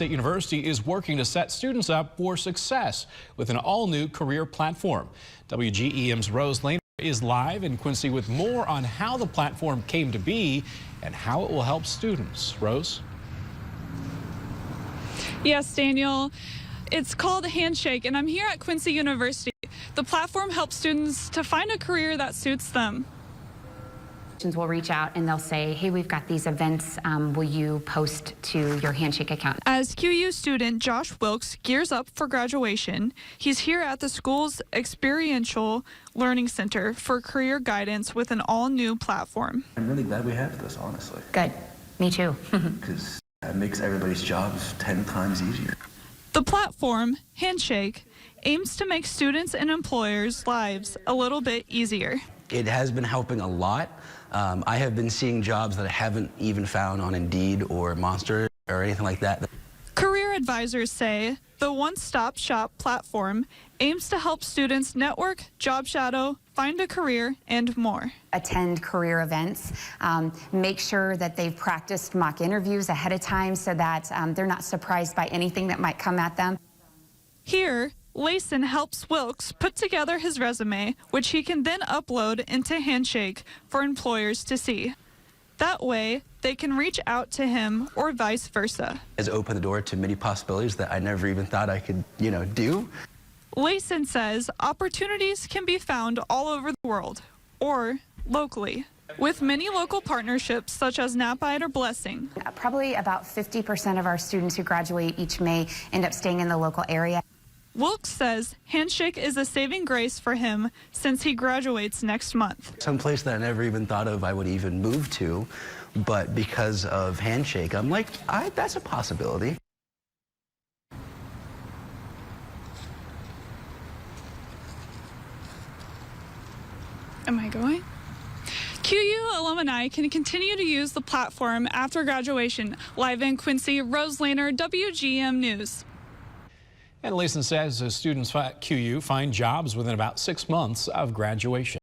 State University is working to set students up for success with an all-new career platform. WGEM's Rose Lehner is live in Quincy with more on how the platform came to be and how it will help students. Rose? Yes, Daniel. It's called Handshake, and I'm here at Quincy University. The platform helps students to find a career that suits them. Will reach out and they'll say, hey, we've got these events. Will you post to your Handshake account? As QU student Josh Wilkes gears up for graduation, he's here at the school's Experiential Learning Center for career guidance with an all-new platform. I'm really glad we have this, honestly. Good. Me too. Because that makes everybody's jobs 10 times easier. The platform, Handshake, aims to make students' and employers' lives a little bit easier. It has been helping a lot. I have been seeing jobs that I haven't even found on Indeed or Monster or anything like that. Career advisors say the one-stop shop platform aims to help students network, job shadow, find a career, and more. Attend career events. Make sure that they've practiced mock interviews ahead of time so that they're not surprised by anything that might come at them. Here, Layson helps Wilkes put together his resume, which he can then upload into Handshake for employers to see. That way, they can reach out to him or vice versa. It's opened the door to many possibilities that I never even thought I could, do. Layson says opportunities can be found all over the world or locally, with many local partnerships such as Knapide or Blessing. Probably about 50% of our students who graduate each May end up staying in the local area. Wilkes says Handshake is a saving grace for him since he graduates next month. Someplace that I never even thought of I would even move to, but because of Handshake, I'm like, that's a possibility. Am I going? QU alumni can continue to use the platform after graduation. Live in Quincy, Rose Lehner, WGEM News. And Layson says students at QU find jobs within about 6 months of graduation.